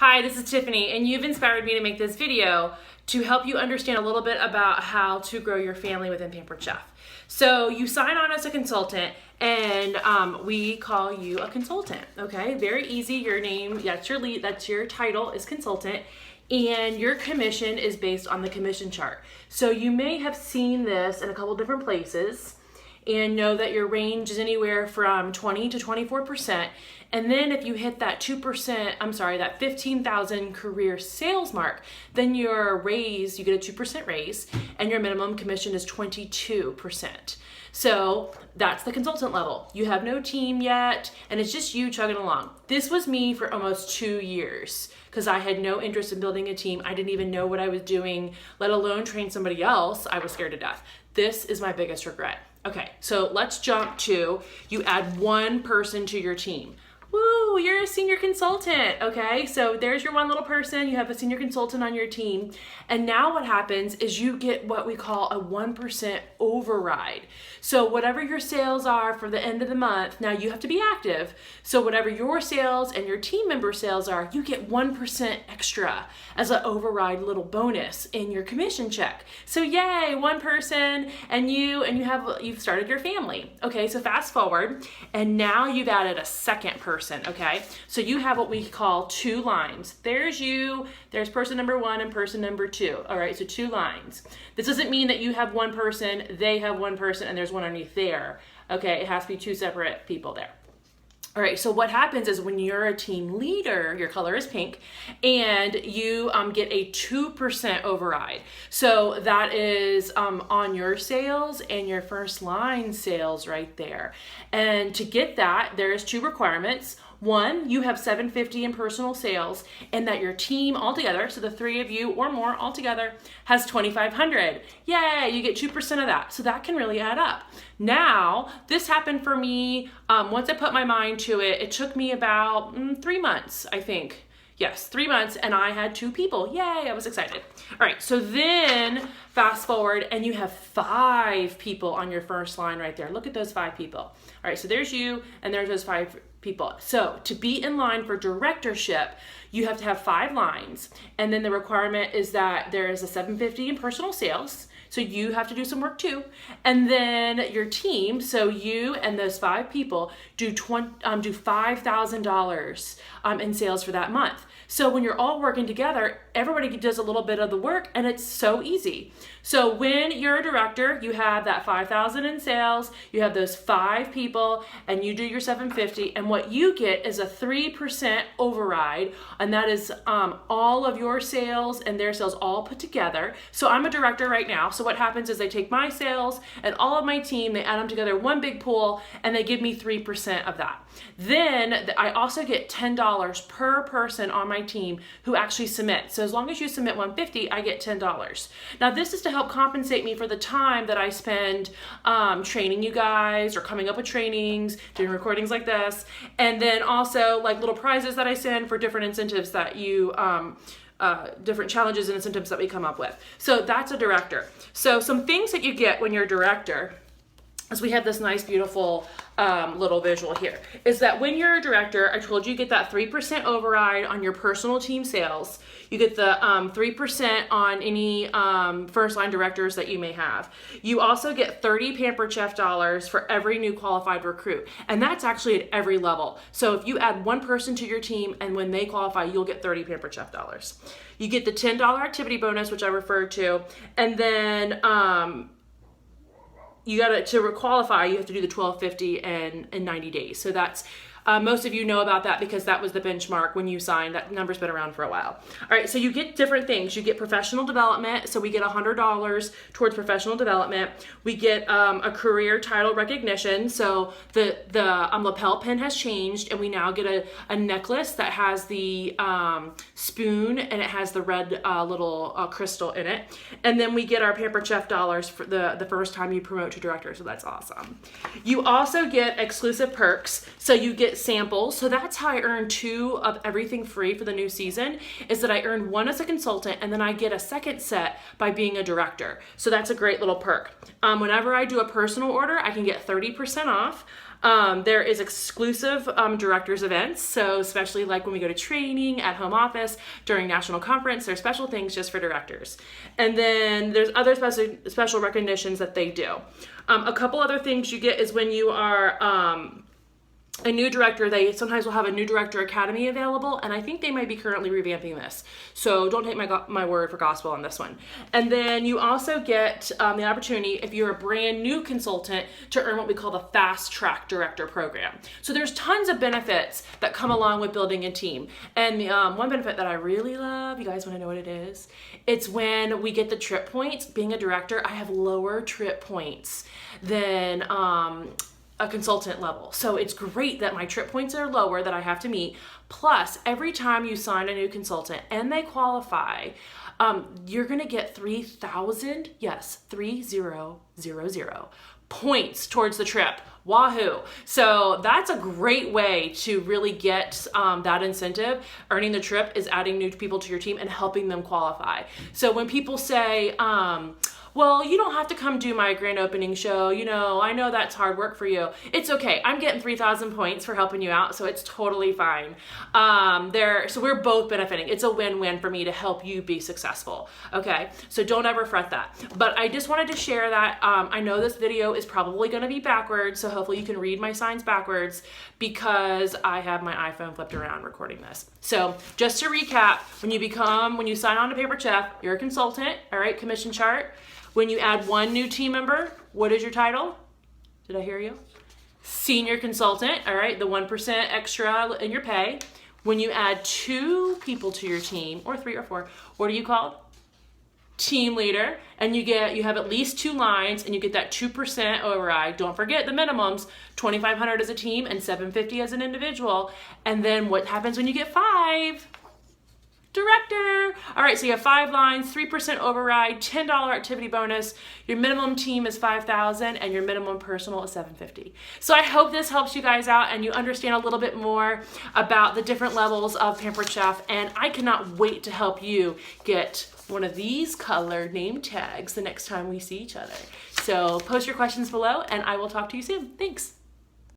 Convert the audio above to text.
Hi, this is Tiffany, and you've inspired me to make this video to help you understand a little bit about how to grow your family within Pampered Chef. So you sign on as a consultant, and we call you a consultant, okay? Very easy. Your name, that's your lead, that's your title is consultant, and your commission is based on the commission chart. So you may have seen this in a couple different places and know that your range is anywhere from 20 to 24%. And then if you hit that that 15,000 career sales mark, then your raise, you get a 2% raise, and your minimum commission is 22%. So that's the consultant level. You have no team yet, and it's just you chugging along. This was me for almost 2 years because I had no interest in building a team. I didn't even know what I was doing, let alone train somebody else. I was scared to death. This is my biggest regret. Okay, so let's jump to, you add one person to your team. Woo, you're a senior consultant, okay? So there's your one little person, you have a senior consultant on your team, and now what happens is you get what we call a 1% override. So whatever your sales are for the end of the month, now you have to be active, so whatever your sales and your team member sales are, you get 1% extra as an override little bonus in your commission check. So yay, one person, and you've started your family. Okay, so fast forward, and now you've added a second person. Okay, so you have what we call two lines. There's you, there's person number one and person number two. All right, so two lines. This doesn't mean that you have one person, they have one person, and there's one underneath there. Okay, it has to be two separate people there. All right, so what happens is when you're a team leader, your color is pink, and you get a 2% override. So that is on your sales and your first line sales right there. And to get that, there's two requirements. One, you have $750 in personal sales, and that your team altogether, so the three of you or more altogether, has $2,500. Yay, you get 2% of that. So that can really add up. Now, this happened for me, once I put my mind to it, it took me about 3 months, I think. Yes, 3 months, and I had two people. Yay, I was excited. All right, so then fast forward, and you have 5 people on your first line right there. Look at those 5 people. All right, so there's you, and there's those 5 people. So to be in line for directorship, you have to have 5 lines. And then the requirement is that there is a $750 in personal sales. So you have to do some work too. And then your team, so you and those 5 people do $5,000 in sales for that month. So when you're all working together, everybody does a little bit of the work, and it's so easy. So when you're a director, you have that $5,000 in sales, you have those 5 people, and you do your $750, and what you get is a 3% override, and that is all of your sales and their sales all put together. So I'm a director right now, so what happens is they take my sales and all of my team, they add them together, one big pool, and they give me 3% of that. Then I also get $10 per person on my team who actually submit. So as long as you submit $150, I get $10. Now this is to help compensate me for the time that I spend training you guys or coming up with trainings, doing recordings like this, and then also like little prizes that I send for different incentives that you different challenges and incentives that we come up with. So that's a director. So some things that you get when you're a director is we have this nice, beautiful little visual here, is that when you're a director, I told you get that 3% override on your personal team sales. You get the 3% on any first line directors that you may have. You also get 30 Pampered Chef dollars for every new qualified recruit. And that's actually at every level. So if you add one person to your team and when they qualify, you'll get 30 Pampered Chef dollars. You get the $10 activity bonus, which I referred to. And then you got to qualify, you have to do the $1,250 in 90 days. So that's, most of you know about that because that was the benchmark when you signed. That number's been around for a while. All right, so you get different things. You get professional development. So we get $100 towards professional development. We get a career title recognition. So the lapel pin has changed, and we now get a necklace that has the spoon, and it has the red little crystal in it. And then we get our Pampered Chef dollars for the first time you promote to director. So that's awesome. You also get exclusive perks. So you get samples. So that's how I earn 2 of everything free for the new season, is that I earn 1 as a consultant, and then I get a second set by being a director. So that's a great little perk. Whenever I do a personal order, I can get 30% off. There is exclusive directors events, so especially like when we go to training at home office during national conference, there's special things just for directors. And then there's other special recognitions that they do. A couple other things you get is when you are a new director, they sometimes will have a new director academy available, and I think they might be currently revamping this. So don't take my word for gospel on this one. And then you also get the opportunity, if you're a brand new consultant, to earn what we call the Fast Track Director Program. So there's tons of benefits that come along with building a team. And the one benefit that I really love, you guys want to know what it is? It's when we get the trip points. Being a director, I have lower trip points than a consultant level. So it's great that my trip points are lower that I have to meet. Plus, every time you sign a new consultant and they qualify, you're gonna get 3,000, yes, 3,000 points towards the trip. Wahoo. So that's a great way to really get that incentive. Earning the trip is adding new people to your team and helping them qualify. So when people say, well, you don't have to come do my grand opening show. You know, I know that's hard work for you. It's okay. I'm getting 3,000 points for helping you out, so it's totally fine. So we're both benefiting. It's a win-win for me to help you be successful. Okay, so don't ever fret that. But I just wanted to share that. I know this video is probably going to be backwards, so hopefully you can read my signs backwards because I have my iPhone flipped around recording this. So just to recap, when you sign on to Pchef, you're a consultant, all right, commission chart. When you add one new team member, what is your title? Did I hear you? Senior consultant, all right, the 1% extra in your pay. When you add 2 people to your team, or 3 or 4, what are you called? Team leader. And you have at least 2 lines, and you get that 2% override. Don't forget the minimums, $2,500 as a team and $750 as an individual. And then what happens when you get 5? Director. All right, so you have 5 lines, 3% override, $10 activity bonus. Your minimum team is 5,000 and your minimum personal is 750. So I hope this helps you guys out and you understand a little bit more about the different levels of Pampered Chef, and I cannot wait to help you get one of these color name tags the next time we see each other. So post your questions below and I will talk to you soon. Thanks.